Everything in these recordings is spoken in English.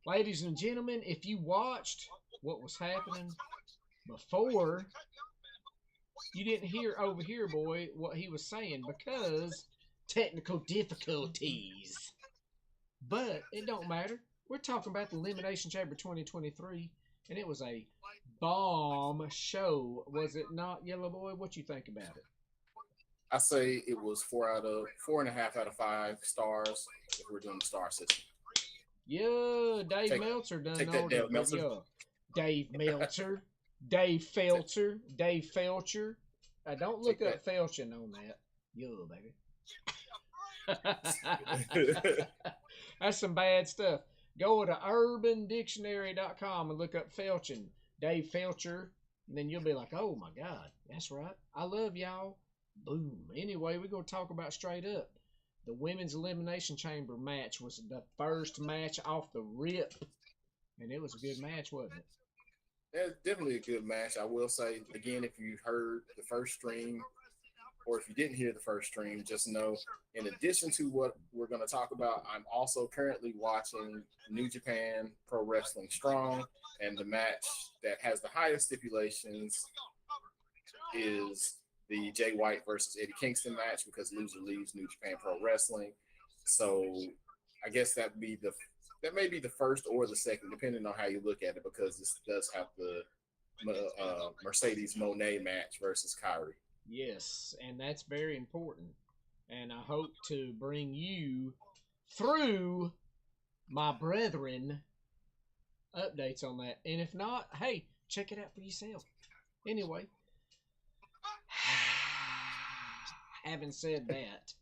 Ladies and gentlemen, if you watched what was happening before, you didn't hear over here, boy, what he was saying because technical difficulties. But it don't matter. We're talking about the Elimination Chamber 2023, and it was a bomb show, was it not, Yellow Boy? What you think about it? I say it was 4.5 out of 5 stars if we're doing the star system. Yeah, Dave Take Meltzer done take that, all the Dale good. Meltzer. Yeah, Dave Meltzer, Dave Felcher, Dave Felcher. Don't look Take up Felching on that. Yeah, baby. that. That's some bad stuff. Go to urbandictionary.com and look up Felching, Dave Felcher, and then you'll be like, oh my God, that's right. I love y'all. Boom. Anyway, we're going to talk about straight up. The Women's Elimination Chamber match was the first match off the rip, and it was a good match, wasn't it? It's definitely a good match. I will say again, if you heard the first stream, or if you didn't hear the first stream, just know, in addition to what we're going to talk about, I'm also currently watching New Japan Pro Wrestling Strong, and the match that has the highest stipulations is the Jay White versus Eddie Kingston match, because loser leaves New Japan Pro Wrestling. So I guess that may be the first or the second, depending on how you look at it, because this does have the Mercedes Monet match versus Kyrie. Yes, and that's very important. And I hope to bring you through, my brethren, updates on that. And if not, hey, check it out for yourself. Anyway, having said that,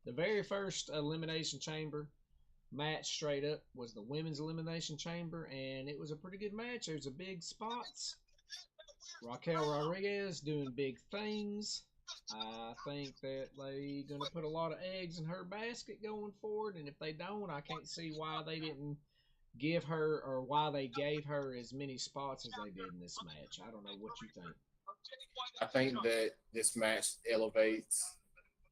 the very first Elimination Chamber match straight up was the Women's Elimination Chamber, and it was a pretty good match. There's a big spots. Raquel Rodriguez doing big things. I think that they're going to put a lot of eggs in her basket going forward, and if they don't, I can't see why they didn't give her, or why they gave her as many spots as they did in this match. I don't know what you think. I think that this match elevates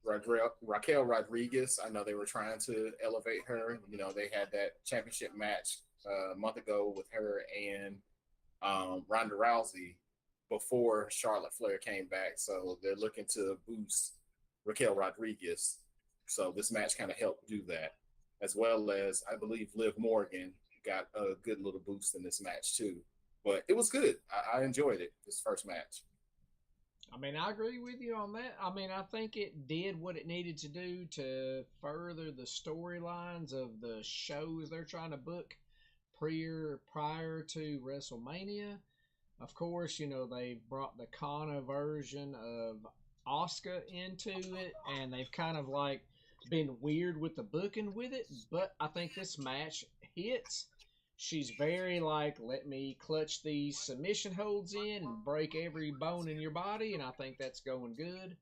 Raquel Rodriguez. I know they were trying to elevate her. You know, they had that championship match a month ago with her and Ronda Rousey before Charlotte Flair came back. So they're looking to boost Raquel Rodriguez. So this match kind of helped do that, as well as I believe Liv Morgan got a good little boost in this match too. But it was good. I enjoyed it, this first match. I mean, I agree with you on that. I mean, I think it did what it needed to do to further the storylines of the shows they're trying to book prior to WrestleMania. Of course, you know, they brought the Kana version of Asuka into it, and they've kind of like been weird with the booking with it, but I think this match hits. She's very like, let me clutch these submission holds in and break every bone in your body, and I think that's going good.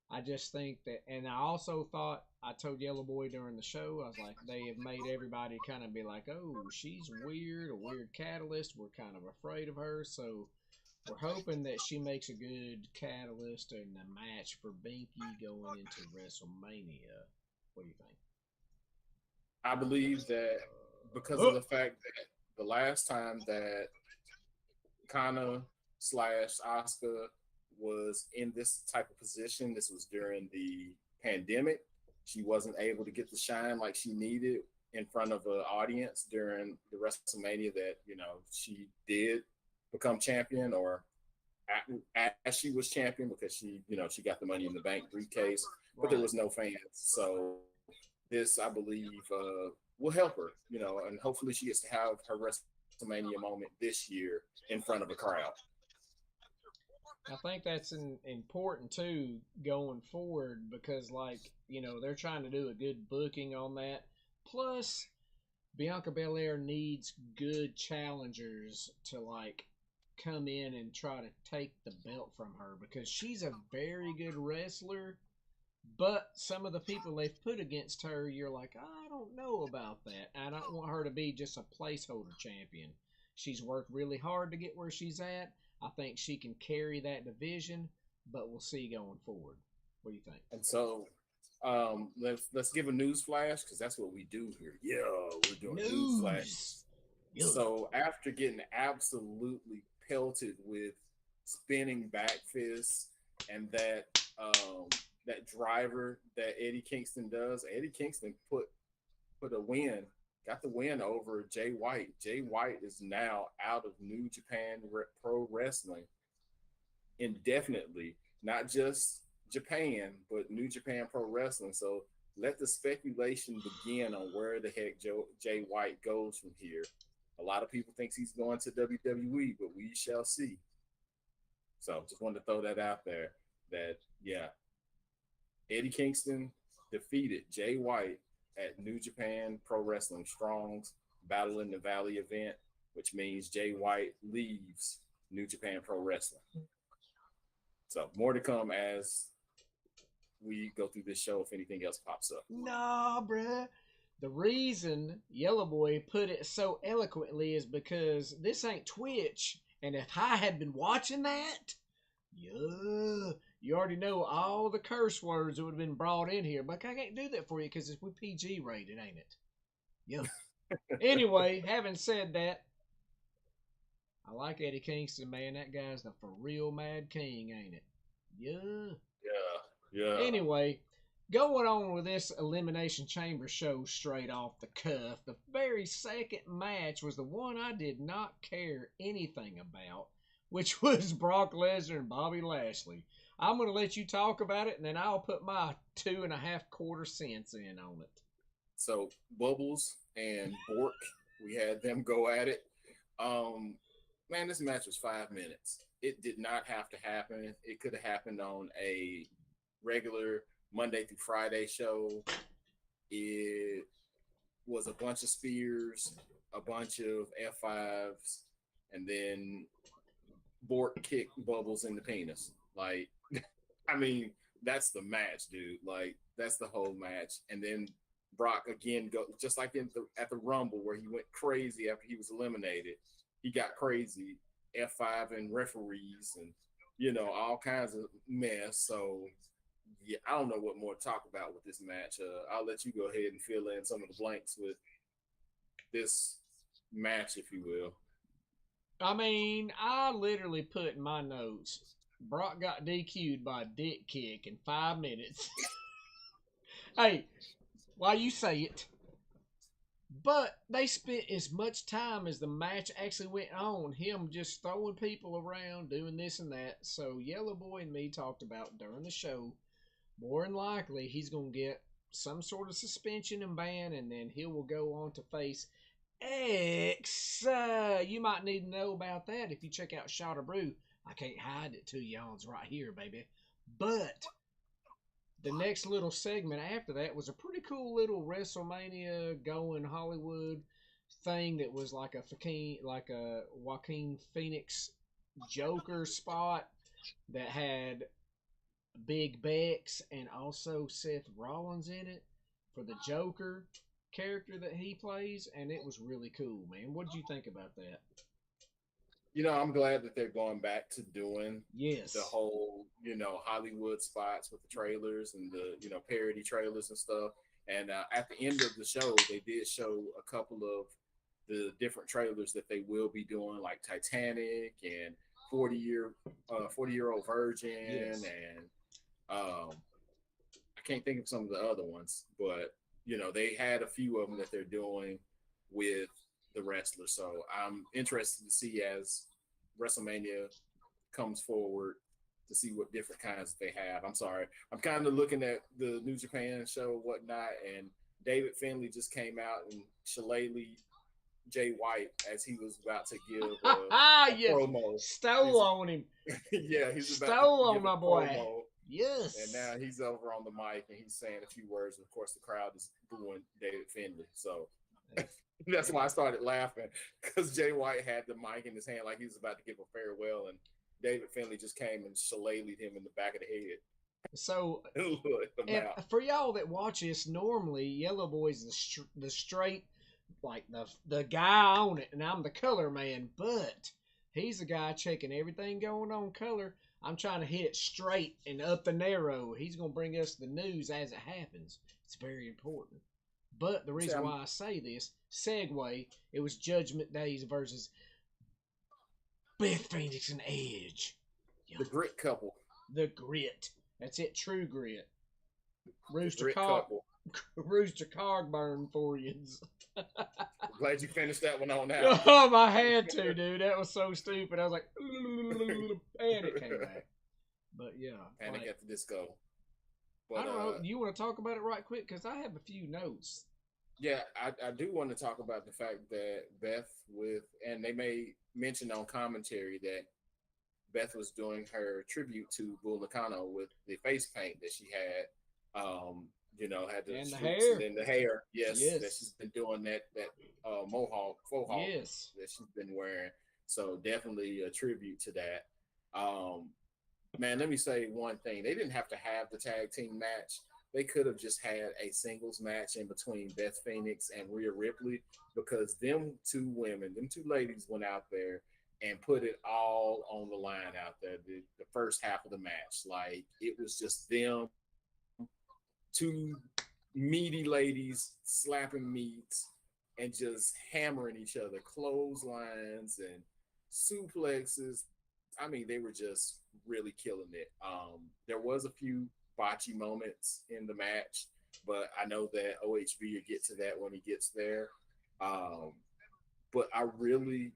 I just think that, and I also thought, I told Yellow Boy during the show, I was like, they have made everybody kind of be like, oh, she's weird, a weird catalyst. We're kind of afraid of her, so we're hoping that she makes a good catalyst in the match for Binky going into WrestleMania. What do you think? I believe that because of the fact that the last time that Kana slash Asuka was in this type of position, this was during the pandemic. She wasn't able to get the shine like she needed in front of an audience during the WrestleMania that, you know, she did become champion, or as she was champion, because she, you know, she got the Money in the Bank briefcase, but there was no fans. So this, I believe, will help her, you know, and hopefully she gets to have her WrestleMania moment this year in front of a crowd. I think that's important too going forward, because, like, you know, they're trying to do a good booking on that. Plus, Bianca Belair needs good challengers to, like, come in and try to take the belt from her, because she's a very good wrestler. But some of the people they've put against her, you're like, I don't know about that. I don't want her to be just a placeholder champion. She's worked really hard to get where she's at. I think she can carry that division, but we'll see going forward. What do you think? And so Let's give a news flash because that's what we do here. Yeah, we're doing news flash. News. Yeah. So after getting absolutely pelted with spinning back fists and that driver that Eddie Kingston does, Eddie Kingston put a win, got the win over Jay White. Jay White is now out of New Japan Pro Wrestling indefinitely, not just Japan, but New Japan Pro Wrestling. So let the speculation begin on where the heck Jay White goes from here. A lot of people think he's going to WWE, but we shall see. So just wanted to throw that out there. That yeah, Eddie Kingston defeated Jay White at New Japan Pro Wrestling Strong's Battle in the Valley event, which means Jay White leaves New Japan Pro Wrestling. So more to come as we go through this show if anything else pops up. Nah, bruh. The reason Yellow Boy put it so eloquently is because this ain't Twitch, and if I had been watching that, yeah, you already know all the curse words that would have been brought in here, but I can't do that for you because it's with PG rated, ain't it? Yeah. Anyway, having said that, I like Eddie Kingston, man. That guy's the for real Mad King, ain't it? Yeah. Yeah. Anyway, going on with this Elimination Chamber show straight off the cuff, the very second match was the one I did not care anything about, which was Brock Lesnar and Bobby Lashley. I'm going to let you talk about it, and then I'll put my 2.25 cents in on it. So, Bubbles and Bork, we had them go at it. Man, this match was 5 minutes. It did not have to happen. It could have happened on a regular Monday through Friday show. It was a bunch of spears, a bunch of F5s, and then Bork kicked Bubbles in the penis. Like, I mean, that's the match, dude. Like, that's the whole match. And then Brock again go just like at the Rumble where he went crazy after he was eliminated. He got crazy, F5 and referees and all kinds of mess. So yeah, I don't know what more to talk about with this match. I'll let you go ahead and fill in some of the blanks with this match, if you will. I mean, I literally put in my notes, Brock got DQ'd by a dick kick in 5 minutes. Hey, why you say it? But they spent as much time as the match actually went on, him just throwing people around, doing this and that. So Yellow Boy and me talked about during the show, more than likely he's going to get some sort of suspension and ban, and then he will go on to face X. You might need to know about that if you check out Shot of Brew. I can't hide it to y'all. It's right here, baby. But the next little segment after that was a pretty cool little WrestleMania going Hollywood thing that was like a Joaquin Phoenix Joker spot that had Big Bex and also Seth Rollins in it for the Joker character that he plays, and it was really cool, man. What did you think about that? I'm glad that they're going back to doing the whole, Hollywood spots with the trailers and the, parody trailers and stuff. And at the end of the show, they did show a couple of the different trailers that they will be doing, like Titanic and 40-year-old Virgin, and I can't think of some of the other ones, but they had a few of them that they're doing with the wrestler. So I'm interested to see as WrestleMania comes forward to see what different kinds they have. I'm sorry. I'm kind of looking at the New Japan show and whatnot, and David Finlay just came out and shillelied Jay White as he was about to give a promo. Stole on him. Yeah, he's about stole to give on my boy. Promo. Yes. And now he's over on the mic and he's saying a few words. And of course, the crowd is booing David Finlay. So that's why I started laughing, because Jay White had the mic in his hand like he was about to give a farewell, and David Finlay just came and shillelied him in the back of the head. So, for y'all that watch this, normally Yellow Boy's the straight, like the guy on it, and I'm the color man, but he's the guy checking everything going on color. I'm trying to hit it straight and up and narrow. He's gonna bring us the news as it happens. It's very important. But the See, reason why I say this segue, it was Judgment Days versus Beth Phoenix and Edge. Yo, the grit couple. the grit. That's it. True grit. The Rooster grit Cog, couple. Rooster Cogburn for you. I'm glad you finished that one on out. I had to, dude. That was so stupid. I was like, and it came back. But yeah, Panic like, at the Disco. But I don't know. Do you want to talk about it right quick? Because I have a few notes. yeah, I do want to talk about the fact that Beth and they made mention on commentary that Beth was doing her tribute to Bull Nakano with the face paint that she had. Had the And the streaks and hair. then the hair. Yes, that Yes. she's been doing that mohawk, faux hawk Yes. that she's been wearing. So definitely a tribute to that. Um, Man, let me say one thing. They didn't have to have the tag team match. They could have just had a singles match in between Beth Phoenix and Rhea Ripley because them two ladies went out there and put it all on the line out there. The first half of the match, like it was just them, two meaty ladies slapping meats and just hammering each other, clotheslines and suplexes. I mean, they were just really killing it. There was a few botchy moments in the match, but I know that OHB will get to that when he gets there. Um, but I really,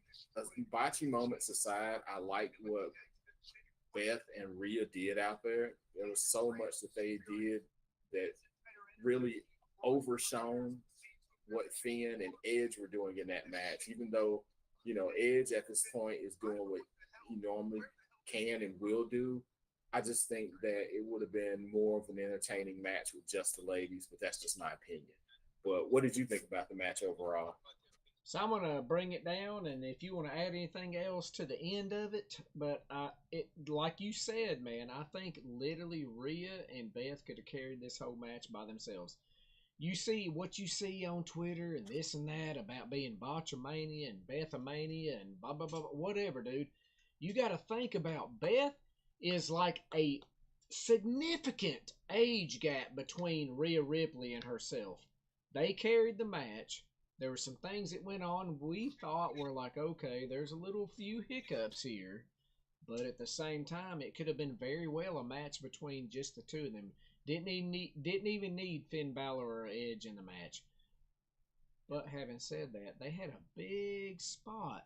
botchy moments aside, I liked what Beth and Rhea did out there. There was so much that they did that really overshone what Finn and Edge were doing in that match. Even though, Edge at this point is doing what he normally can and will do, I just think that it would have been more of an entertaining match with just the ladies, but that's just my opinion. But what did you think about the match overall? So I'm gonna bring it down, and if you want to add anything else to the end of it, but it like you said, man, I think literally Rhea and Beth could have carried this whole match by themselves. You see what you see on Twitter and this and that about being Botchamania and Bethamania and blah blah blah, whatever, dude. You got to think about Beth is like a significant age gap between Rhea Ripley and herself. They carried the match. There were some things that went on we thought were like, okay, there's a little few hiccups here. But at the same time, it could have been very well a match between just the two of them. Didn't even need Finn Balor or Edge in the match. But having said that, they had a big spot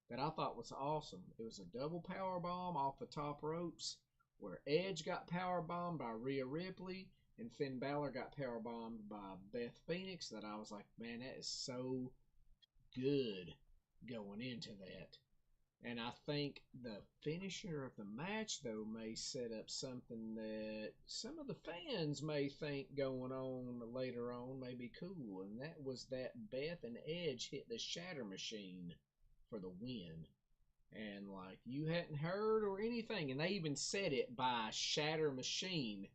that I thought was awesome. It was a double power bomb off the top ropes where Edge got power bombed by Rhea Ripley and Finn Balor got power bombed by Beth Phoenix. That I was like, man, that is so good going into that. And I think the finisher of the match, though, may set up something that some of the fans may think going on later on may be cool. And that was that Beth and Edge hit the Shatter Machine for the win. And, like, you hadn't heard or anything. And they even said it by Shatter Machine.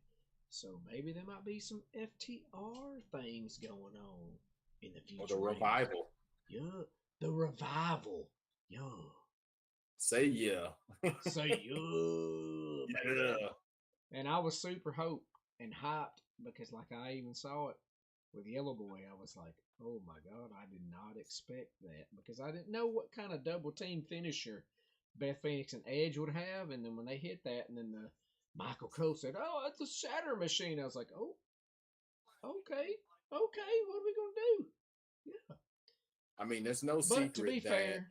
So maybe there might be some FTR things going on in the future. Or the revival. Yeah, the revival. Yo. Say yeah. Say yeah. Yeah. And I was super and hyped because, like, I even saw it with Yellow Boy. I was like, oh my God, I did not expect that because I didn't know what kind of double team finisher Beth Phoenix and Edge would have. And then when they hit that, and then Michael Cole said, oh, it's a Shatter Machine. I was like, oh, okay, what are we going to do? Yeah. I mean, there's no But to be secret that fair,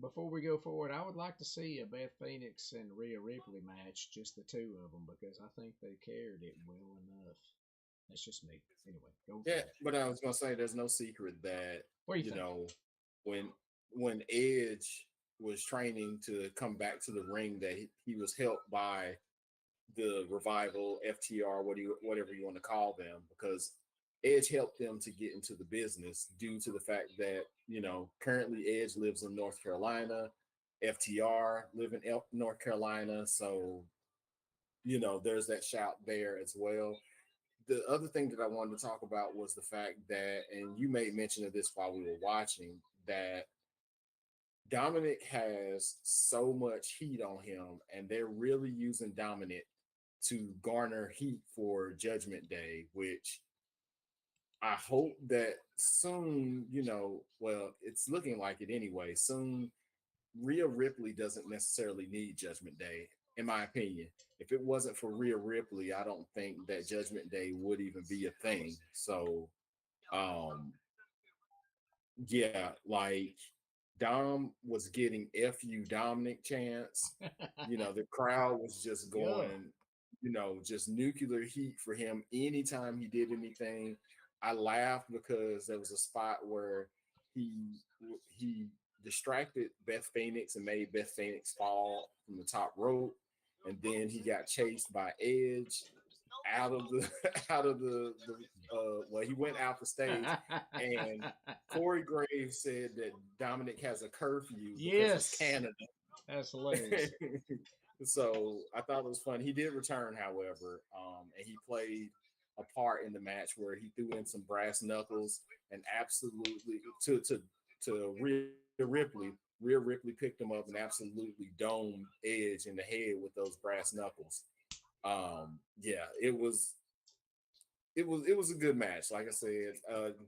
before we go forward, I would like to see a Beth Phoenix and Rhea Ripley match, just the two of them, because I think they carried it well enough. That's just me. Anyway, go yeah, for it. but I was gonna say there's no secret that What do you you think? know when when Edge was training to come back to the ring that he was helped by the revival FTR whatever you want to call them because Edge helped them to get into the business due to the fact that currently Edge lives in North Carolina, FTR live in North Carolina, so there's that shout there as well. The other thing that I wanted to talk about was the fact that, and you made mention of this while we were watching, that Dominic has so much heat on him, and they're really using Dominic to garner heat for Judgment Day, which I hope that soon, well, it's looking like it anyway. Soon, Rhea Ripley doesn't necessarily need Judgment Day, in my opinion. If it wasn't for Rhea Ripley, I don't think that Judgment Day would even be a thing. So, um, yeah, like Dom was getting "Fu Dominic" chants. The crowd was just Yeah. going, just nuclear heat for him anytime he did anything. I laughed because there was a spot where he distracted Beth Phoenix and made Beth Phoenix fall from the top rope, and then he got chased by Edge out of the well, he went out the stage, and Corey Graves said that Dominic has a curfew because it's Yes. Canada. That's hilarious. So I thought it was fun. He did return, however, and he played a part in the match where he threw in some brass knuckles and absolutely to Ripley. Rhea Ripley picked him up and absolutely domed Edge in the head with those brass knuckles. Yeah, it was a good match. Like I said,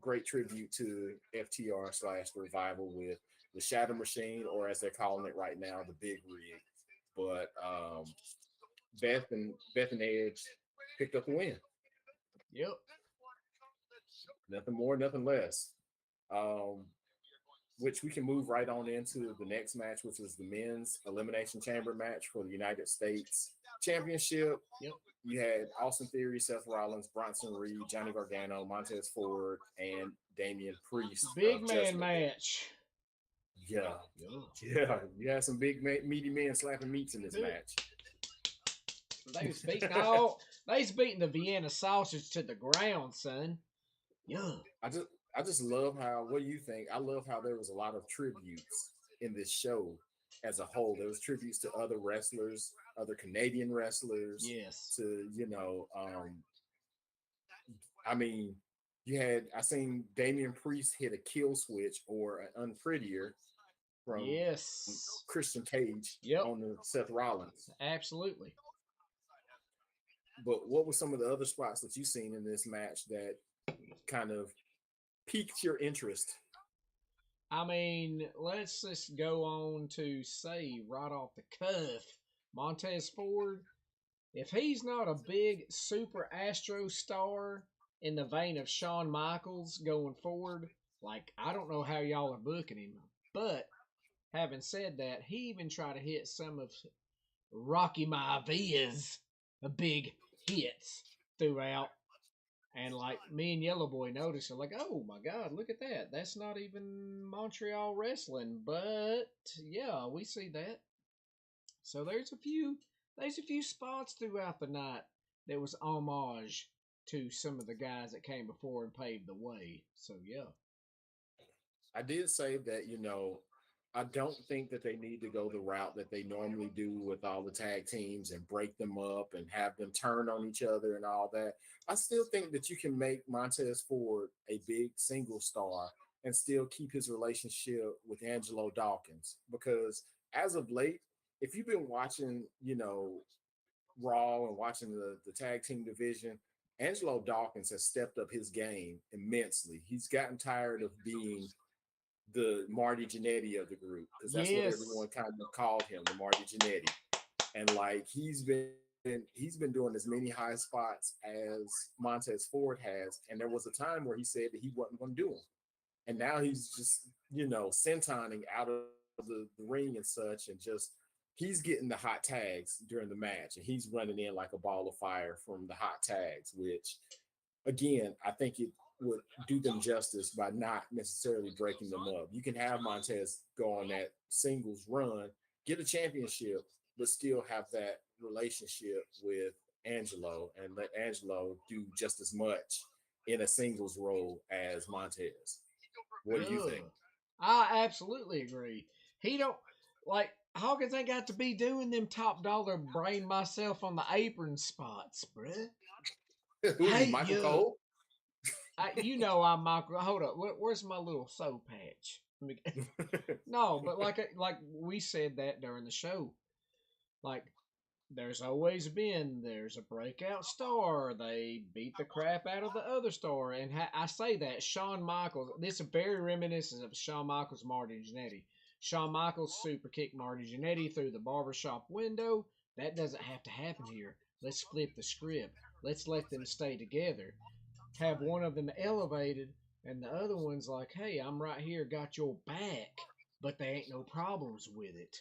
great tribute to FTR slash Revival with the Shadow Machine, or as they're calling it right now, the Big Rig. But Beth and Edge picked up the win. Yep. Nothing more, nothing less. Um, which we can move right on into the next match, which is the men's Elimination Chamber match for the United States Championship. Yep. You had Austin Theory, Seth Rollins, Bronson Reed, Johnny Gargano, Montez Ford, and Damian Priest. Big man match. Yeah. Yeah. You had some big meaty men slapping meats in this match. They was beating the Vienna sausage to the ground, son. Yeah. I just love how. What do you think? I love how there was a lot of tributes in this show as a whole. There was tributes to other wrestlers, other Canadian wrestlers. Yes. To I mean, I seen Damian Priest hit a kill switch or an unprettier from Christian Cage on the Seth Rollins. Absolutely. But what were some of the other spots that you seen in this match that kind of piqued your interest? I mean, let's just go on to say right off the cuff, Montez Ford, if he's not a big super Astro star in the vein of Shawn Michaels going forward, like, I don't know how y'all are booking him. But having said that, he even tried to hit some of Rocky Maivia's big hits throughout. And like me and Yellow Boy noticed, I'm like, oh my God, look at that. That's not even Montreal wrestling. But yeah, we see that. So there's a few spots throughout the night that was homage to some of the guys that came before and paved the way. So yeah. I did say that, I don't think that they need to go the route that they normally do with all the tag teams and break them up and have them turn on each other and all that. I still think that you can make Montez Ford a big single star and still keep his relationship with Angelo Dawkins, because as of late, if you've been watching, Raw and watching the tag team division, Angelo Dawkins has stepped up his game immensely. He's gotten tired of being the Marty Jannetty of the group, because that's what everyone kind of called him, the Marty Jannetty. And like he's been doing as many high spots as Montez Ford has, and there was a time where he said that he wasn't going to do them, and now he's just sentoning out of the ring and such, and just he's getting the hot tags during the match, and he's running in like a ball of fire from the hot tags, which again, I think it would do them justice by not necessarily breaking them up. You can have Montez go on that singles run, get a championship, but still have that relationship with Angelo and let Angelo do just as much in a singles role as Montez. What do you think? I absolutely agree. He don't like Hawkins ain't got to be doing them top dollar brain myself on the apron spots, bruh. Who's Michael Cole? I'm Michael. Hold up. Where's my little soul patch? No, but like we said that during the show, like there's a breakout star. They beat the crap out of the other star, and I say that Shawn Michaels. This is very reminiscent of Shawn Michaels, Marty Jannetty. Shawn Michaels super kicked Marty Jannetty through the barbershop window. That doesn't have to happen here. Let's flip the script. Let's let them stay together. Have one of them elevated, and the other one's like, "Hey, I'm right here, got your back," but they ain't no problems with it.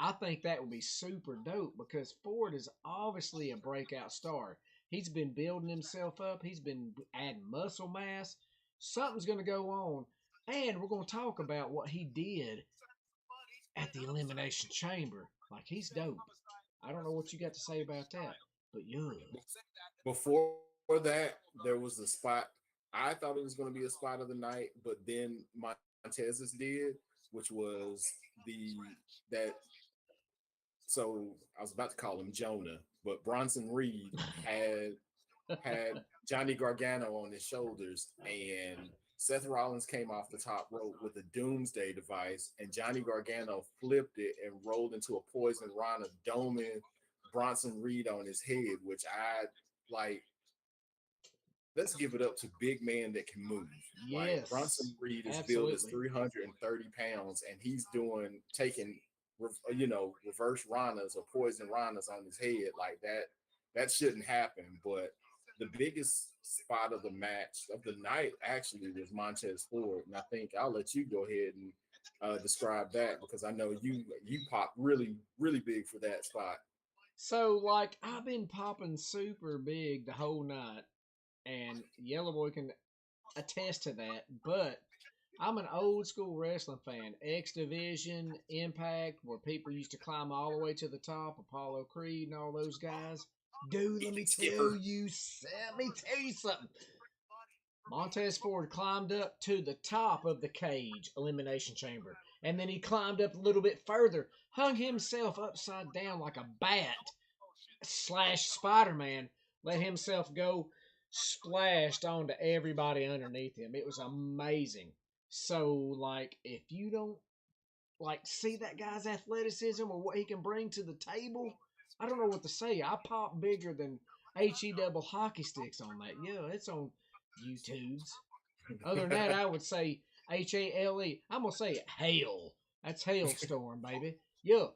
I think that would be super dope because Ford is obviously a breakout star. He's been building himself up. He's been adding muscle mass. Something's going to go on, and we're going to talk about what he did at the Elimination Chamber. Like he's dope. I don't know what you got to say about that, but yeah. Before that, there was a spot. I thought it was going to be a spot of the night, but then Montez's did, which was the that. So I was about to call him Jonah, but Bronson Reed had Johnny Gargano on his shoulders, and Seth Rollins came off the top rope with a Doomsday device, and Johnny Gargano flipped it and rolled into a poison rana, doming Bronson Reed on his head, which I like. Let's give it up to big man that can move. Like Yes, Bronson Reed is billed as absolutely. 330 pounds, and he's taking reverse ranas or poison ranas on his head like that. That shouldn't happen. But the biggest spot of the match of the night actually was Montez Ford, and I think I'll let you go ahead and describe that because I know you popped really big for that spot. So, like, I've been popping super big the whole night, and Yellow Boy can attest to that. But I'm an old school wrestling fan. X Division, Impact, where people used to climb all the way to the top, Apollo Creed and all those guys. Dude, Elite Skipper. let me tell you something. Montez Ford climbed up to the top of the cage elimination chamber, and then he climbed up a little bit further, hung himself upside down like a bat slash Spider Man, let himself go, splashed onto everybody underneath him. It was amazing. So, like, if you don't like see that guy's athleticism or what he can bring to the table, I don't know what to say. I pop bigger than HE double hockey sticks on that. Yeah, it's on YouTube's. Other than that, I would say HALE. I'm gonna say it hail. That's hailstorm, baby. Yeah,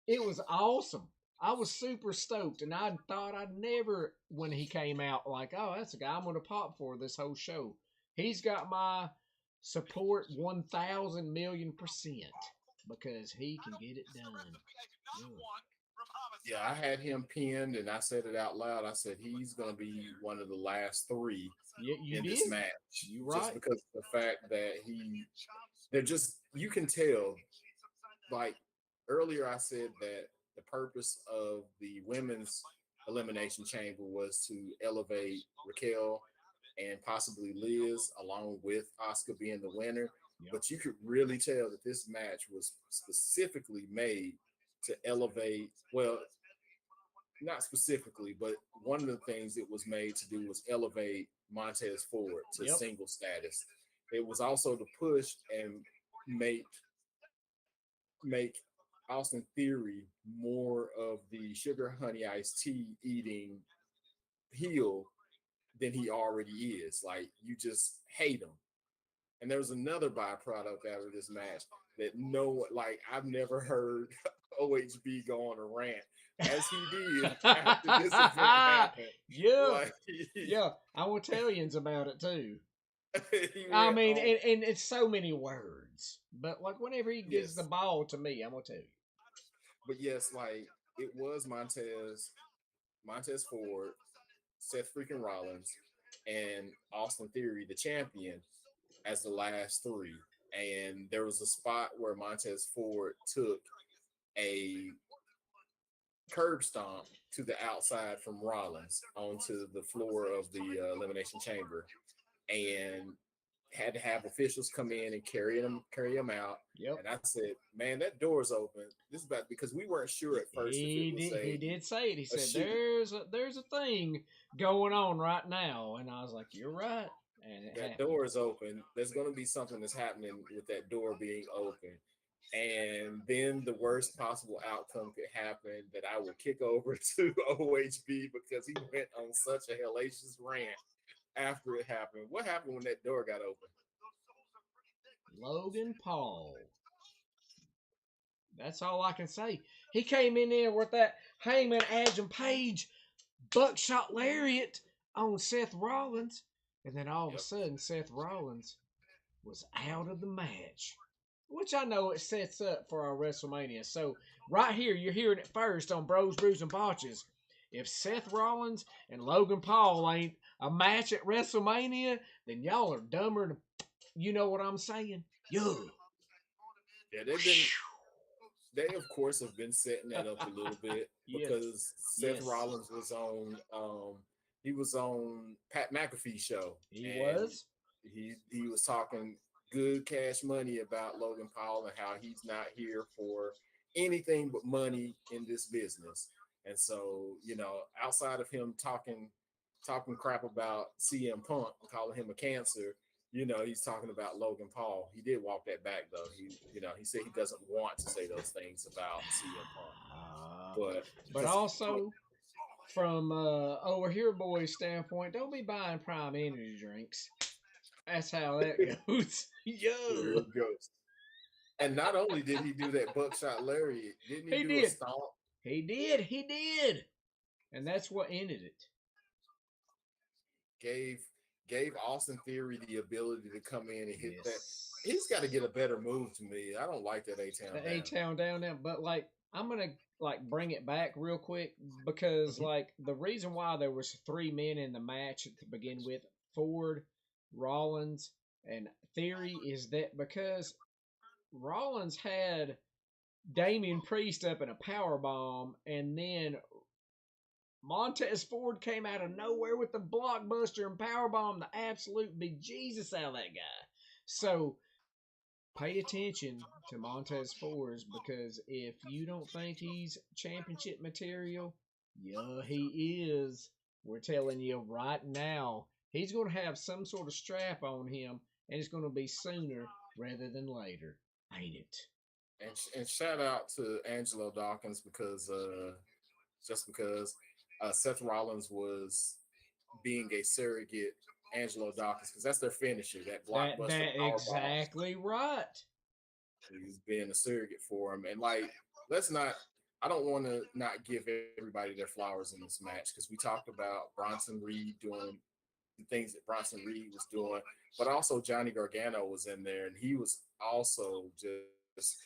it was awesome. I was super stoked, and I thought I'd never, when he came out, like, oh, that's a guy I'm going to pop for this whole show. He's got my support 1,000,000,000% because he can get it done. Yeah. Yeah, I had him pinned, and I said it out loud. I said he's going to be one of the last three Yeah, you in this did. match, You just right. because of the fact that they're just, you can tell. Like earlier, I said that the purpose of the women's elimination chamber was to elevate Raquel and possibly Liz, along with Oscar being the winner. Yep. But you could really tell that this match was specifically made to elevate, well, not specifically, but one of the things it was made to do was elevate Montez Ford to Yep. single status. It was also to push and make make Austin Theory more of the sugar honey iced tea eating heel than he already is. Like you just hate him. And there was another byproduct out of this match that no one, like I've never heard OHB go on a rant as he did after this event happened. Yeah. Like Yeah. I will tell you about it too. he I went mean, on. and it's so many words. But like whenever he gives the Yes, ball to me, I'm gonna tell you. but yes, like it was Montez Ford, Seth freaking Rollins, and Austin Theory, the champion, as the last three. And there was a spot where Montez Ford took a curb stomp to the outside from Rollins onto the floor of the elimination chamber, and had to have officials come in and carry him out. Yep. And I said, "Man, that door's open. This is about because we weren't sure at first if it was He did say it. He a said shoot." there's a thing going on right now, and I was like, you're right. and it that happened. door is open. There's going to be something that's happening with that door being open. And then the worst possible outcome could happen that I will kick over to OHB because he went on such a hellacious rant after it happened. What happened when that door got open? Logan Paul. That's all I can say. He came in there with that Heyman Adam Page buckshot lariat on Seth Rollins, and then all of a Yep. sudden Seth Rollins was out of the match, which I know it sets up for our WrestleMania. So right here, you're hearing it first on Bros, Brews, and Botches. If Seth Rollins and Logan Paul ain't a match at WrestleMania, then y'all are dumber than, you know what I'm saying? Yeah. Yeah, they of course have been setting that up a little bit Yes. because Seth Yes. Rollins was on he was on Pat McAfee's show He and was. he was talking good cash money about Logan Paul and how he's not here for anything but money in this business. And so, outside of him talking crap about CM Punk, calling him a cancer, he's talking about Logan Paul. He did walk that back though. He said he doesn't want to say those things about CM Punk, but But because also, from over here boys' standpoint, don't be buying Prime energy drinks. That's how that goes. there Yo, it goes. And not only did he do that buckshot lariat, didn't he he do a did. stomp? He did. He did. And that's what ended it. Gave gave Austin Theory the ability to come in and hit that. Yes. He's got to get a better move to me. I don't like that A-Town The A down. Town down there, but like I'm gonna like bring it back real quick because Mhm. like the reason why there was 3 men in the match to begin with, Ford, Rollins, and Theory, is that because Rollins had Damian Priest up in a power bomb, and then Montez Ford came out of nowhere with the blockbuster and powerbomb the absolute bejesus out of that guy. So pay attention to Montez Ford because if you don't think he's championship material, yeah, he is. We're telling you right now, he's going to have some sort of strap on him, and it's going to be sooner rather than later, ain't it? And shout out to Angelo Dawkins because just because Seth Rollins was being a surrogate Angelo Dawkins because that's their finisher, that blockbuster That power bomb. exactly right. He's being a surrogate for him, and like, let's not. I don't want to not give everybody their flowers in this match because we talked about Bronson Reed doing the things that Bronson Reed was doing, but also Johnny Gargano was in there, and he was also just,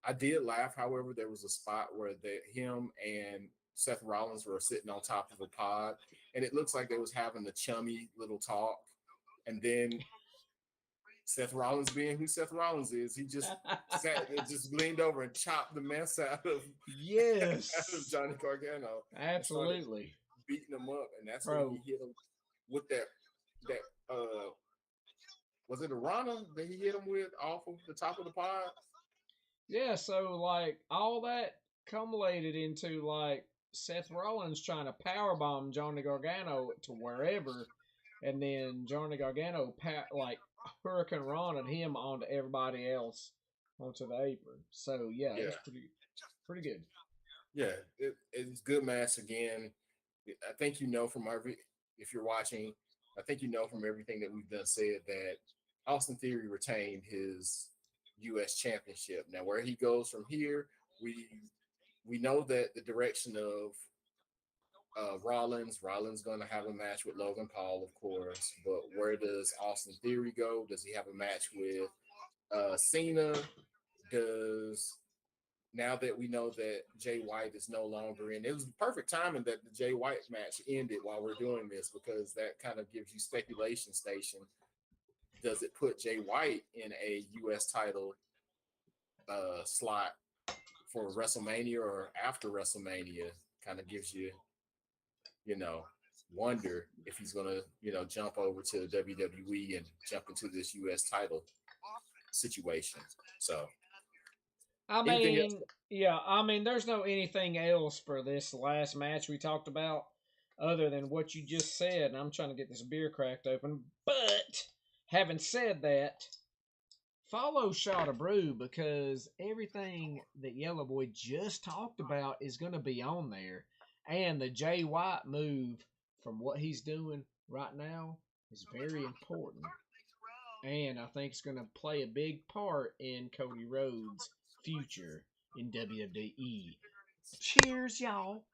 I did laugh. However, there was a spot where him and Seth Rollins were sitting on top of a pod, and it looks like they was having a chummy little talk, and then Seth Rollins, being who Seth Rollins is, he just just leaned over and chopped the mess out of Yes, Johnny Gargano and started absolutely, beating him up, and that's when he bro. hit him with that was it a Rana that he hit him with off of the top of the pod? Yeah, so like all that culminated into like Seth Rollins trying to powerbomb Johnny Gargano to wherever, and then Johnny Gargano like Hurricane Ron and him onto everybody else onto the apron. So yeah, it Yeah, was pretty good. yeah, it's a good match again. I think from if you're watching, I think from everything that we've done said that Austin Theory retained his U.S. championship. Now, where he goes from here, we we know that the direction of Rollins going to have a match with Logan Paul, of course. But where does Austin Theory go? Does he have a match with Cena? Does Now that we know that Jay White is no longer in, it was perfect timing that the Jay White match ended while we're doing this because that kind of gives you speculation station. Does it put Jay White in a U.S. title slot for WrestleMania or after WrestleMania? Kind of gives you know, wonder if he's gonna, jump over to WWE and jump into this US title situation. So I anything else? mean, yeah, I mean, there's no anything else for this last match we talked about. other than what you just said. And I'm trying to get this beer cracked open. But having said that, follow Shot of Brew because everything that Yellow Boy just talked about is going to be on there. And the Jay White move from what he's doing right now is very important. And I think it's going to play a big part in Cody Rhodes' future in WWE. Cheers, y'all.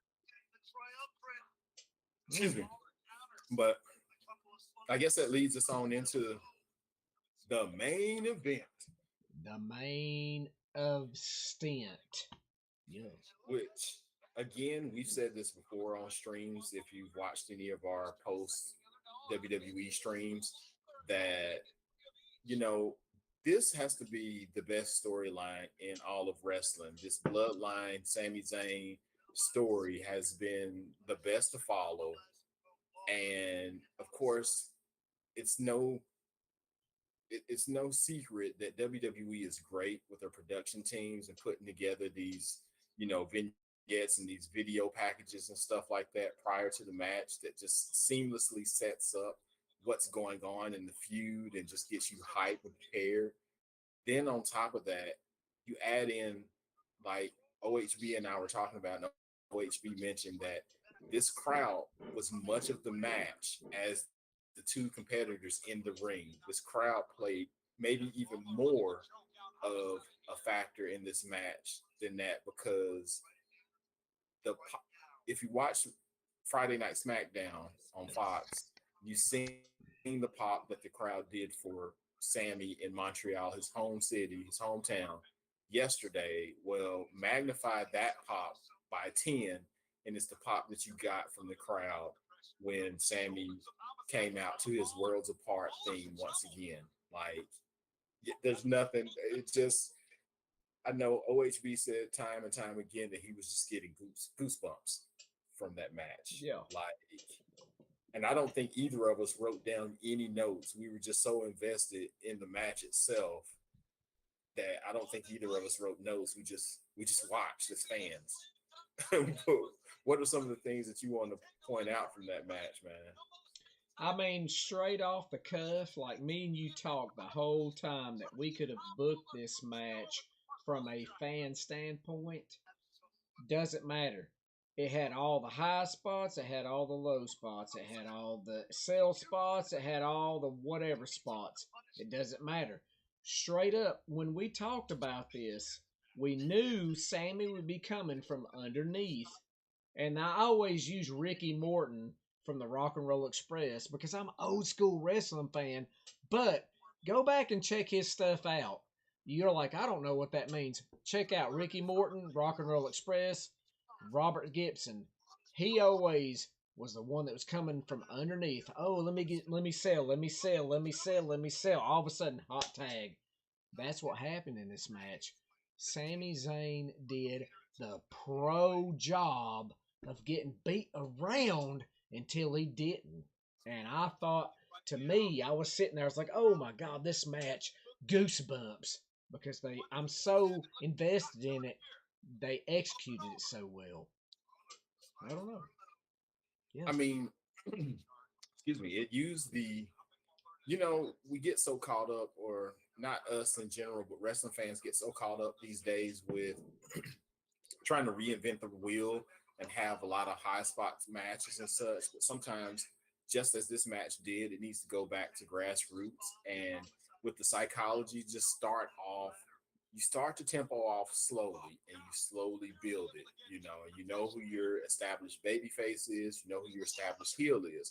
Excuse me. But I guess that leads us on into the main event, The main of stint. Yes. which again, we've said this before on streams. If you've watched any of our post WWE streams, that you know, this has to be the best storyline in all of wrestling. This bloodline Sami Zayn story has been the best to follow. And of course, it's no it's no secret that WWE is great with their production teams and putting together these, vignettes and these video packages and stuff like that prior to the match that just seamlessly sets up what's going on in the feud and just gets you hyped and prepared. Then on top of that, you add in like OHB and I were talking about, and OHB mentioned that this crowd was much of the match as the two competitors in the ring. This crowd played maybe even more of a factor in this match than that because if you watch Friday Night SmackDown on Fox, you've seen the pop that the crowd did for Sammy in Montreal, his home city, his hometown, yesterday. Well, magnify that pop by 10, and it's the pop that you got from the crowd when Sammy came out to his Worlds Apart theme once again. Like, there's nothing. It just, I know OHB said time and time again that he was just getting goosebumps from that match. Yeah. Like, and I don't think either of us wrote down any notes. We were just so invested in the match itself that I don't think either of us wrote notes. We just watched as fans. What are some of the things that you want to point out from that match, man? I mean, straight off the cuff, like me and you talked the whole time that we could have booked this match from a fan standpoint. Doesn't matter. It had all the high spots, it had all the low spots, it had all the sell spots, it had all the whatever spots. It doesn't matter. Straight up, when we talked about this, we knew Sammy would be coming from underneath. And I always use Ricky Morton from the Rock and Roll Express because I'm an old school wrestling fan. But go back and check his stuff out. You're like, I don't know what that means. Check out Ricky Morton, Rock and Roll Express, Robert Gibson. He always was the one that was coming from underneath. Oh, let me sell, let me sell, let me sell, let me sell. All of a sudden, hot tag. That's what happened in this match. Sami Zayn did the pro job of getting beat around until he didn't. And I thought, to me, I was sitting there, I was like, oh my God, this match, goosebumps. Because I'm so invested in it, they executed it so well. I don't know. I Yes. mean, excuse me, it used we get so caught up, or not us in general, but wrestling fans get so caught up these days with trying to reinvent the wheel and have a lot of high spots matches and such. But sometimes, just as this match did, it needs to go back to grassroots and with the psychology, just start off. You start the tempo off slowly and you slowly build it. You know who your established baby face is, you know who your established heel is.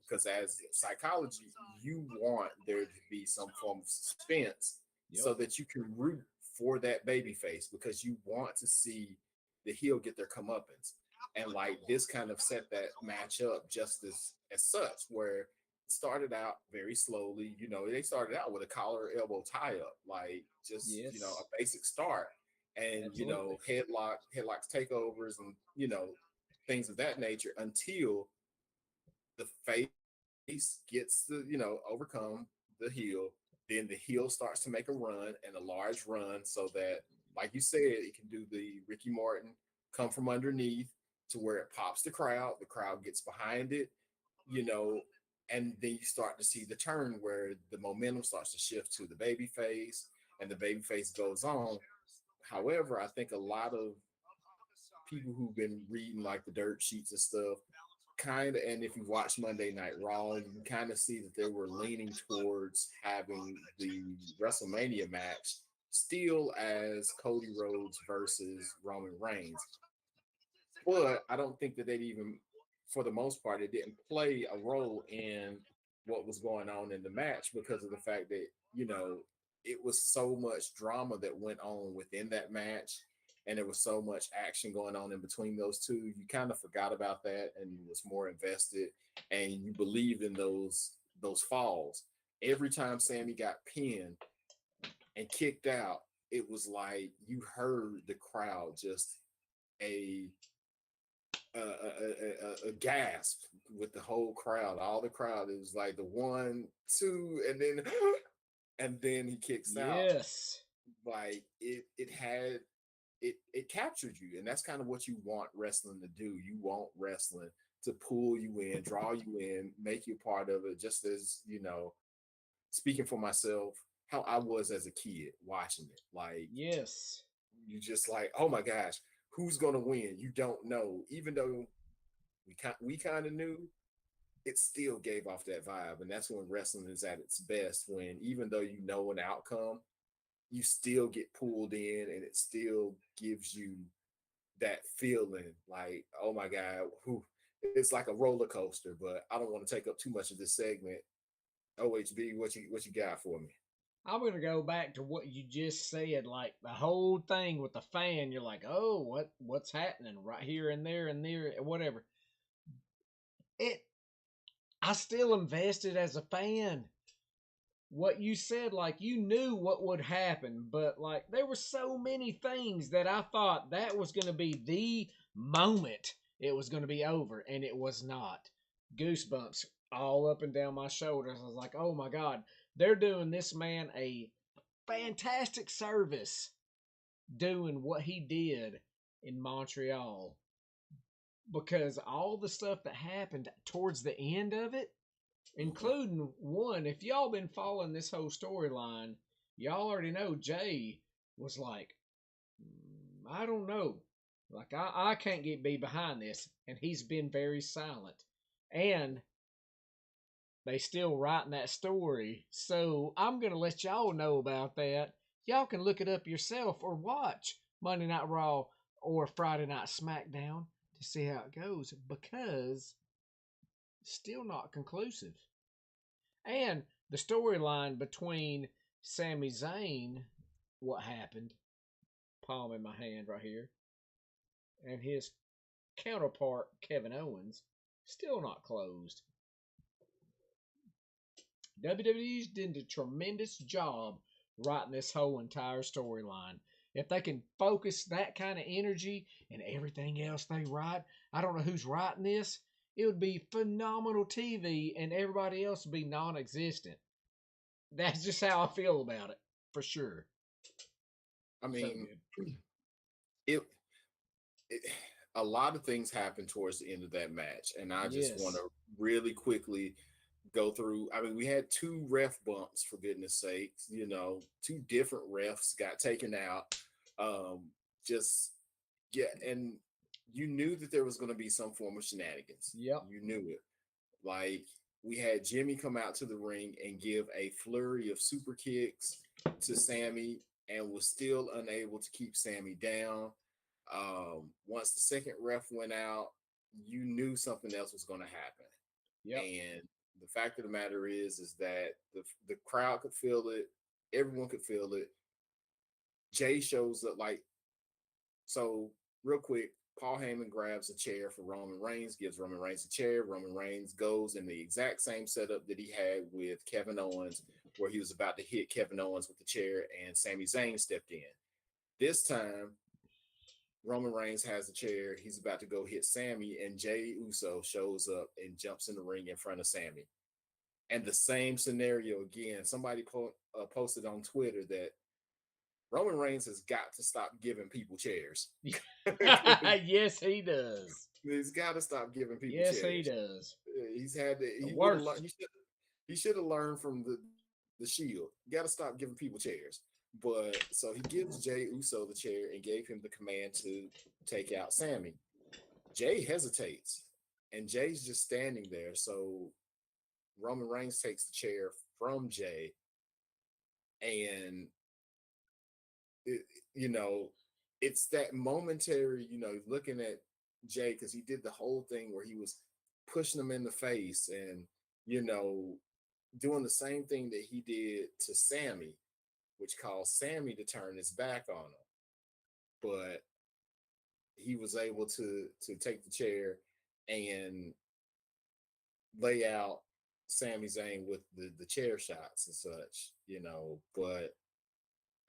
Because as psychology, you want there to be some form of suspense so Yep. that you can root for that baby face because you want to see the heel get their comeuppance. And like this kind of set that match up just as such, where it started out very slowly. They started out with a collar elbow tie up, like just Yes. a basic start, and Absolutely. headlocks takeovers, and things of that nature until the face gets to overcome the heel. Then the heel starts to make a run, and a large run, so that, like you said, it can do the Ricky Martin come from underneath, to where it pops the crowd gets behind it, you know, and then you start to see the turn where the momentum starts to shift to the baby face and the baby face goes on. However, I think a lot of people who've been reading like the dirt sheets and stuff kind of, and if you watch Monday Night Raw, you can kind of see that they were leaning towards having the WrestleMania match still as Cody Rhodes versus Roman Reigns. But I don't think that they'd even, for the most part, it didn't play a role in what was going on in the match because of the fact that, it was so much drama that went on within that match. And there was so much action going on in between those two. You kind of forgot about that and you was more invested and you believed in those falls. Every time Sammy got pinned and kicked out, it was like you heard the crowd just a a gasp with the whole crowd. All the crowd. It was like the one, two, and then and then he kicks out. Yes. Like it had it captured you, and that's kind of what you want wrestling to do. You want wrestling to pull you in, draw you in, make you part of it. Just as speaking for myself, how I was as a kid watching it. Like Yes. you just like, oh my gosh, who's gonna win? You don't know. Even though we kind of knew, it still gave off that vibe, and that's when wrestling is at its best. When even though you know an outcome, you still get pulled in, and it still gives you that feeling like, oh my god, whew, it's like a roller coaster. But I don't want to take up too much of this segment. OHB, what you got for me? I'm gonna go back to what you just said, like the whole thing with the fan. You're like, oh, what's happening right here and there, whatever. It, I still invested as a fan. What you said, like you knew what would happen, but like there were so many things that I thought that was gonna be the moment it was gonna be over, and it was not. Goosebumps all up and down my shoulders. I was like, oh my god, they're doing this man a fantastic service doing what he did in Montreal, because all the stuff that happened towards the end of it, Mhm. including one, if y'all been following this whole storyline, y'all already know Jay was like, I don't know. Like, I can't get be behind this. And he's been very silent. And they still writing that story. So I'm going to let y'all know about that. Y'all can look it up yourself or watch Monday Night Raw or Friday Night SmackDown to see how it goes, because it's still not conclusive. And the storyline between Sami Zayn, what happened, palm in my hand right here, and his counterpart Kevin Owens, still not closed. WWE's did a tremendous job writing this whole entire storyline. If they can focus that kind of energy and everything else they write, I don't know who's writing this. It would be phenomenal TV, and everybody else would be non-existent. That's just how I feel about it, for sure. I So mean, good. it, it a lot of things happened towards the end of that match, and I just want Yes. to really quickly go through. I mean, we had two ref bumps for goodness sakes. Two different refs got taken out. Um, just yeah, and you knew that there was going to be some form of shenanigans. Yep. You knew it. Like we had Jimmy come out to the ring and give a flurry of super kicks to Sammy, and was still unable to keep Sammy down. Once the second ref went out, you knew something else was going to happen. Yep. And the fact of the matter is that the crowd could feel it, everyone could feel it. Jay shows up like so. Real quick, Paul Heyman grabs a chair for Roman Reigns, gives Roman Reigns a chair. Roman Reigns goes in the exact same setup that he had with Kevin Owens, where he was about to hit Kevin Owens with the chair, and Sami Zayn stepped in. This time, Roman Reigns has a chair. He's about to go hit Sammy, and Jay Uso shows up and jumps in the ring in front of Sammy. And the same scenario again. Somebody posted on Twitter that Roman Reigns has got to stop giving people chairs. Yes, he does. He's got to stop giving people Yes, he chairs. does. He's had to. The He would have learned. worst. He should have learned from the Shield. You got to stop giving people chairs. But so he gives Jay Uso the chair and gave him the command to take out Sammy. Jay hesitates, and Jay's just standing there. So Roman Reigns takes the chair from Jay, and it, you know, it's that momentary, looking at Jay because he did the whole thing where he was pushing him in the face and you know doing the same thing that he did to Sammy, which caused Sammy to turn his back on him. But he was able to take the chair and lay out Sami Zayn with the chair shots and such. But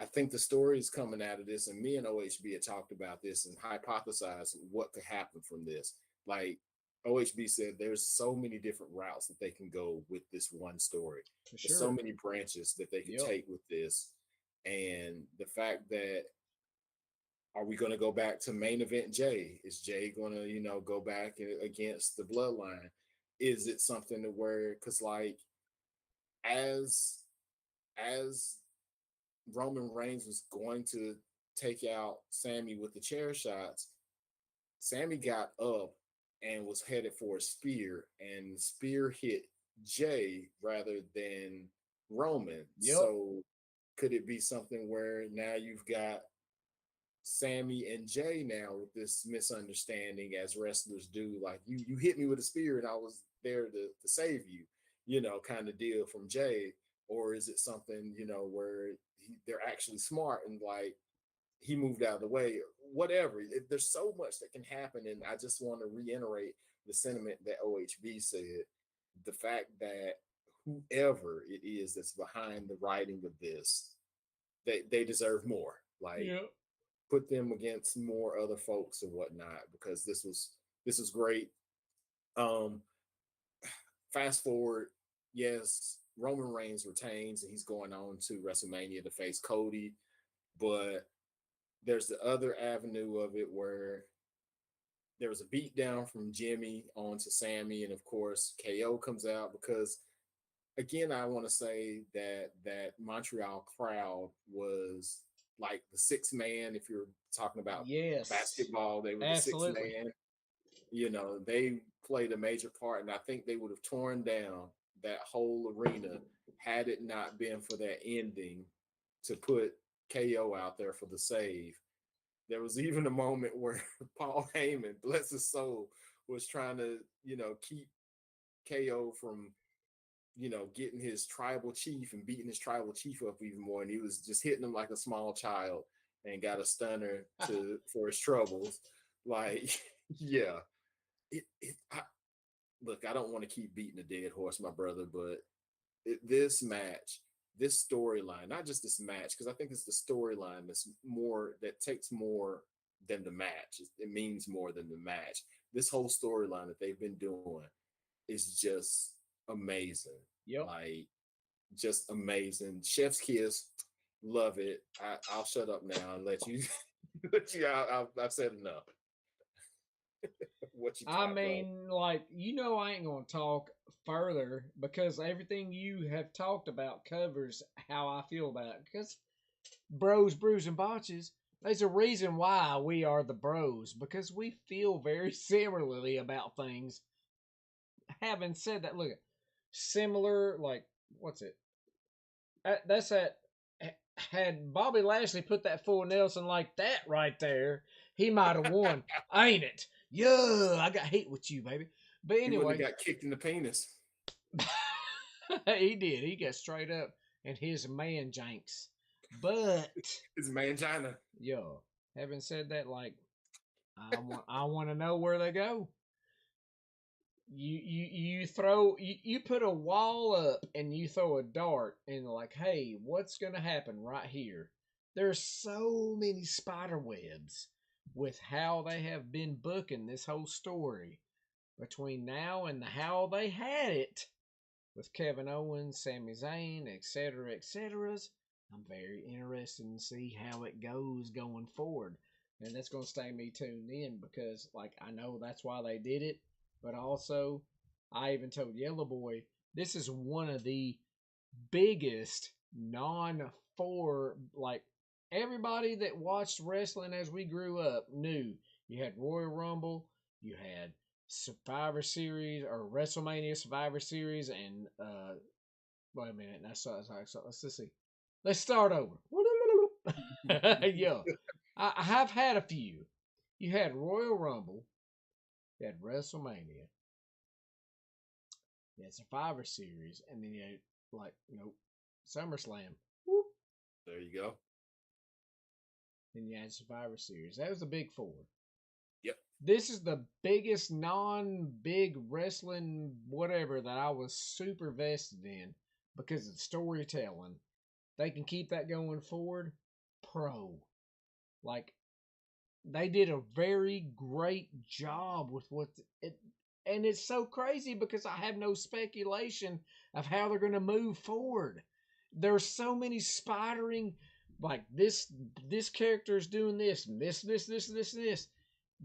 I think the story is coming out of this, and me and OHB had talked about this and hypothesized what could happen from this. Like OHB said, there's so many different routes that they can go with this one story. For There's so sure. many branches that they could Yep. take with this. And the fact that are we going to go back to main event Jay? Is Jay going to, go back against the bloodline? Is it something to where, because like as as Roman Reigns was going to take out Sammy with the chair shots, Sammy got up and was headed for a spear, and the spear hit Jay rather than Roman. Yep. So could it be something where now you've got Sammy and Jay now with this misunderstanding as wrestlers do? Like you hit me with a spear and I was there to save you, kind of deal from Jay. Or is it something, where they're actually smart and like he moved out of the way, whatever. There's so much that can happen. And I just want to reiterate the sentiment that OHB said. The fact that whoever it is that's behind the writing of this, they deserve more. Like, Yep. put them against more other folks and whatnot, because this was great. Um, Fast forward, yes, Roman Reigns retains and he's going on to WrestleMania to face Cody, but there's the other avenue of it where there was a beatdown from Jimmy onto Sammy, and of course KO comes out because again, I want to say that Montreal crowd was like the sixth man. If you're talking about Yes. basketball, they were the sixth Absolutely. man. They played a major part, and I think they would have torn down that whole arena had it not been for that ending to put KO out there for the save. There was even a moment where Paul Heyman, bless his soul, was trying to, keep KO from, getting his tribal chief and beating his tribal chief up even more. And he was just hitting him like a small child and got a stunner for his troubles. Like, yeah. Look, I don't want to keep beating a dead horse, my brother, but this match, this storyline, not just this match, because I think it's the storyline that takes more than the match. It means more than the match. This whole storyline that they've been doing is just amazing. Yep. Like, just amazing. Chef's kiss, love it. I'll shut up now and let you. I've said enough. What you I got, mean, bro? like, I ain't going to talk further because everything you have talked about covers how I feel about it. Because bros, brews, and botches, there's a reason why we are the bros because we feel very similarly about things. Having said that, look, similar, like, what's it? That's that. Had Bobby Lashley put that full Nelson like that right there, he might have won, ain't it? Yeah, I got hate with you, baby. But He wouldn't anyway, have got kicked in the penis. he did. He got straight up and his man janks. But It's mangina. yo, having said that, like I want to know where they go. You put a wall up and you throw a dart and like, hey, what's gonna happen right here? There's so many spider webs with how they have been booking this whole story between now and the how they had it with Kevin Owens, Sami Zayn, etc., etc. I'm very interested to see how it goes going forward. And that's going to stay me tuned in because, like, I know that's why they did it. But also, I even told Yellow Boy, this is one of the biggest non-four, like, everybody that watched wrestling as we grew up knew you had Royal Rumble, you had Survivor Series or WrestleMania Survivor Series, and wait a minute, let's just see. Let's start over. Yeah, I have had a few. You had Royal Rumble, you had WrestleMania, you had Survivor Series, and then you had SummerSlam. Whoop. There you go. Then you had Survivor Series. That was the big four. Yep. This is the biggest non-big wrestling whatever that I was super vested in because of the storytelling. They can keep that going forward. Pro. Like, they did a very great job with what it, and it's so crazy because I have no speculation of how they're going to move forward. There's so many spidering, like this character is doing this and this.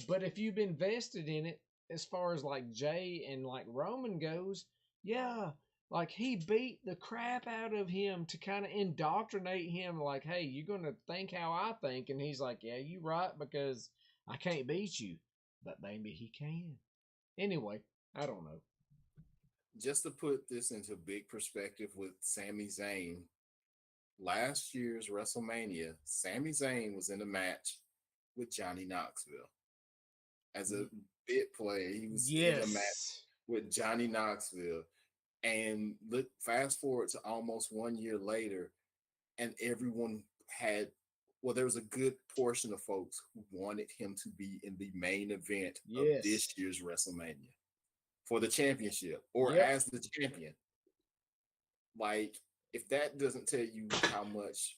But if you've been vested in it, as far as like Jay and like Roman goes, yeah, like he beat the crap out of him to kind of indoctrinate him. Like, hey, you're gonna think how I think, and he's like, yeah, you right because I can't beat you, but maybe he can. Anyway, I don't know. Just to put this into big perspective with Sami Zayn, last year's WrestleMania, Sami Zayn was in a match with Johnny Knoxville. As a bit player, he was in a match with Johnny Knoxville. And look, fast forward to almost 1 year later, and everyone had, well, there was a good portion of folks who wanted him to be in the main event of this year's WrestleMania for the championship or as the champion. Like, if that doesn't tell you how much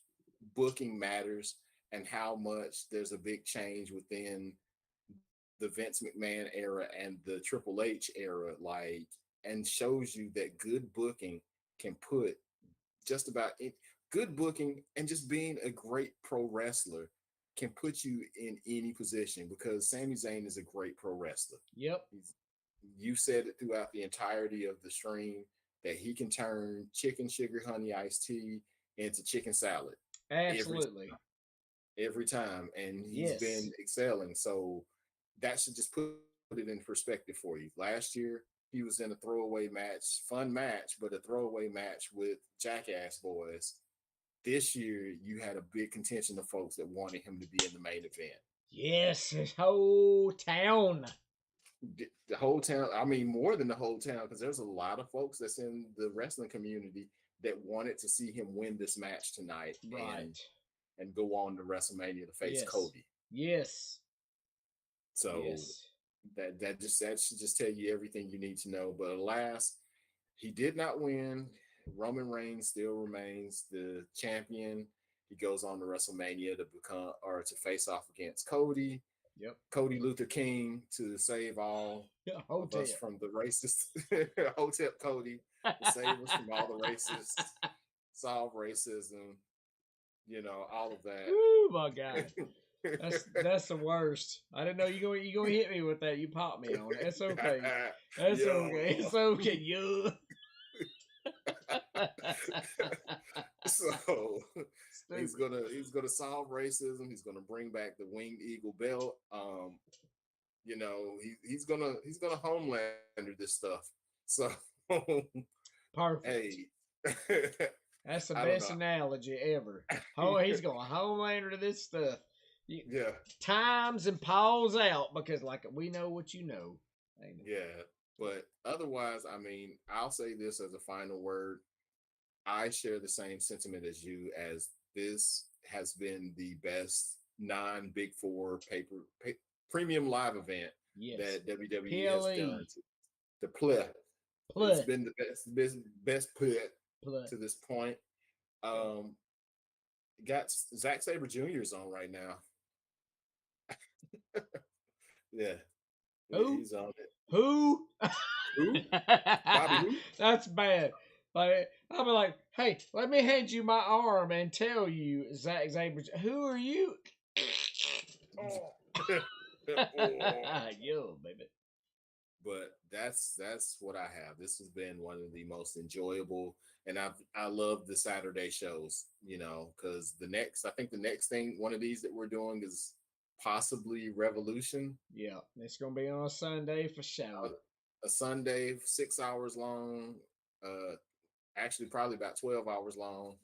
booking matters and how much there's a big change within the Vince McMahon era and the Triple H era, like, and shows you that good booking can put just about good booking and just being a great pro wrestler can put you in any position because Sami Zayn is a great pro wrestler. Yep. You said it throughout the entirety of the stream that he can turn chicken sugar honey iced tea into chicken salad. Absolutely. Every time. And he's been excelling. So that should just put it in perspective for you. Last year, he was in a throwaway match, fun match, but a throwaway match with Jackass Boys. This year, you had a big contention of folks that wanted him to be in the main event. Yes, his whole town. The whole town, I mean, more than the whole town, because there's a lot of folks that's in the wrestling community that wanted to see him win this match tonight. Right. And go on to WrestleMania to face Cody. Yes. So that should just tell you everything you need to know. But alas, he did not win. Roman Reigns still remains the champion. He goes on to WrestleMania to become or to face off against Cody. Yep. Cody Luther King to save all of us from the racist Hotep Cody to save us from all the racists, solve racism, you know, all of that. Oh my God. That's the worst. I didn't know you gonna hit me with that. You popped me on it. That's okay. That's okay. It's okay. You. So he's gonna solve racism. He's gonna bring back the winged eagle belt. You know, he's gonna Homelander this stuff. So perfect. Hey. That's the best analogy ever. Oh, he's going Homelander to this stuff. Times and pause out because, like, we know what you know. Yeah, but otherwise, I mean, I'll say this as a final word. I share the same sentiment as you, as this has been the best non-Big Four premium live event that WWE has done. The play. It's been the best put to this point. Got Zack Sabre Jr. is on right now. Yeah. Who? He's on it. Who? Bobby who? That's bad. Like, I'll be like, hey, let me hand you my arm and tell you, Zack Sabre, who are you? Oh. Yo, baby. But that's what I have. This has been one of the most enjoyable, and I love the Saturday shows. Because I think the next thing, one of these that we're doing is possibly Revolution. Yeah, it's gonna be on a Sunday for sure. A Sunday, 6 hours long. Uh, Actually, probably about 12 hours long.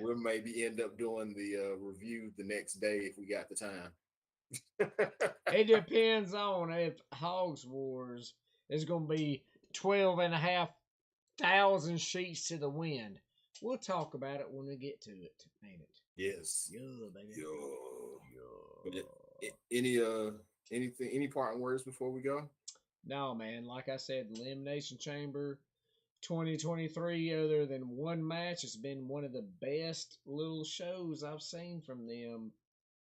We'll maybe end up doing the review the next day if we got the time. It depends on if Hogs Wars is going to be 12,500 sheets to the wind. We'll talk about it when we get to it, ain't it? Yes. Yeah, baby. Yeah. Any parting words before we go? No, man. Like I said, Elimination Chamber 2023, other than one match, it's been one of the best little shows I've seen from them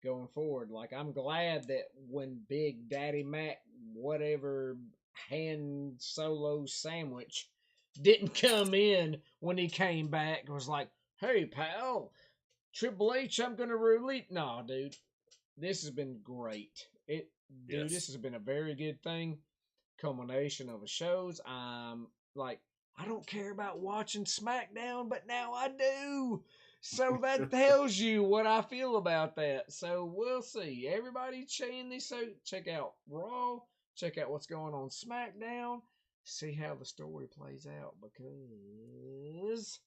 going forward. Like, I'm glad that when Big Daddy Mac, whatever hand solo sandwich, didn't come in when he came back and was like, hey, pal, Triple H, I'm going to release. Nah, dude, this has been great. Dude, this has been a very good thing. Culmination of the shows. I'm like, I don't care about watching SmackDown, but now I do. So that tells you what I feel about that. So we'll see. Everybody check out Raw. Check out what's going on SmackDown. See how the story plays out because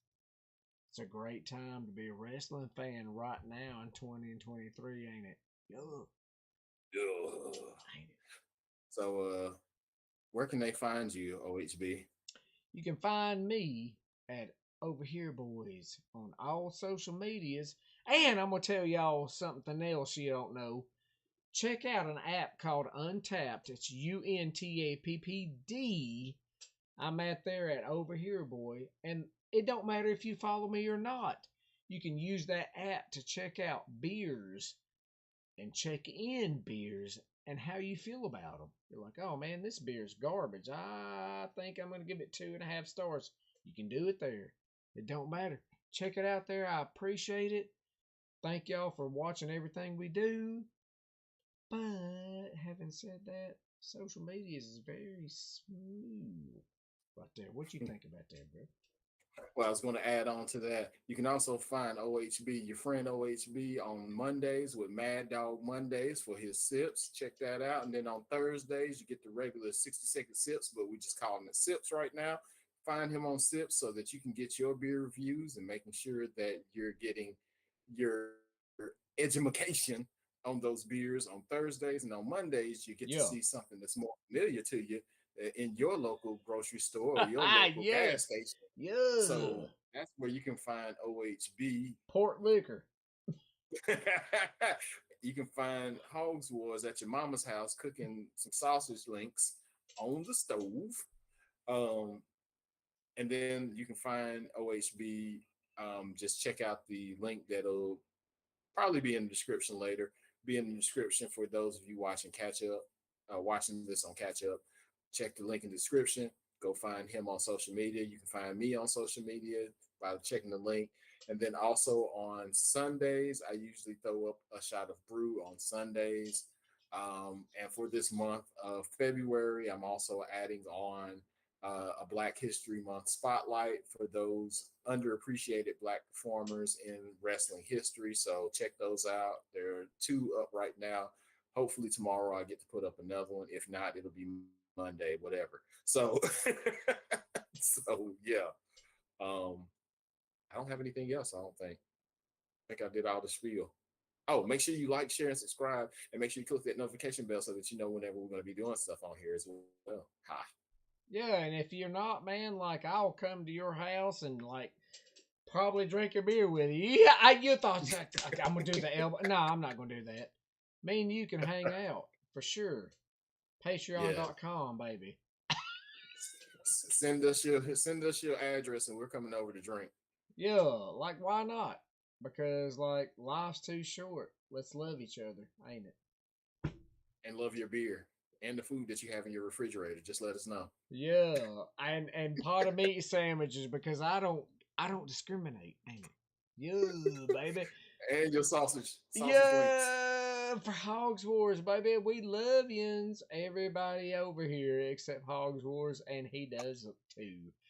it's a great time to be a wrestling fan right now in 2023, ain't it? Ain't it? So, where can they find you, OHB? You can find me at Over Here Boys on all social medias. And I'm going to tell y'all something else you don't know. Check out an app called Untapped. It's UNTAPPD. I'm at there at Over Here Boy. And it don't matter if you follow me or not. You can use that app to check out beers and check in beers and how you feel about them. You're like, oh man, this beer's garbage. I think I'm going to give it 2.5 stars. You can do it there. It don't matter. Check it out there. I appreciate it. Thank y'all for watching everything we do. But having said that, social media is very smooth right there. What you think about that, bro? Well, I was going to add on to that. You can also find OHB, your friend OHB, on Mondays with Mad Dog Mondays for his sips. Check that out. And then on Thursdays, you get the regular 60-second sips, but we just call them the sips right now. Find him on Sips so that you can get your beer reviews and making sure that you're getting your education on those beers on Thursdays. And on Mondays, you get to see something that's more familiar to you in your local grocery store or your local gas station. Yeah. So that's where you can find OHB. Port liquor. You can find Hogs Wars at your mama's house cooking some sausage links on the stove. And then you can find OHB. Just check out the link that'll probably be in the description later. Be in the description for those of you watching catch up, watching this on catch up. Check the link in the description. Go find him on social media. You can find me on social media by checking the link. And then also on Sundays, I usually throw up a shot of brew on Sundays. And for this month of February, I'm also adding on a Black History Month spotlight for those underappreciated Black performers in wrestling history. So check those out. There are 2 up right now. Hopefully tomorrow I get to put up another one. If not, it'll be Monday, whatever. So, so yeah. I don't have anything else. I don't think. I think I did all the spiel. Oh, make sure you like, share, and subscribe, and make sure you click that notification bell so that you know whenever we're going to be doing stuff on here as well. Hi. Yeah, and if you're not, man, like I'll come to your house and like probably drink a beer with you. Yeah, you thought I'm gonna do the elbow. No, I'm not gonna do that. Me and you can hang out for sure. Patreon.com, baby. Send us your address and we're coming over to drink. Yeah, like why not? Because like life's too short. Let's love each other, ain't it? And love your beer and the food that you have in your refrigerator. Just let us know. Yeah, and pot of meat sandwiches because I don't discriminate, ain't it? Yeah, baby. And your sausage links. Yeah, for Hogs Wars, baby. We love yins. Everybody over here except Hogs Wars, and he does too.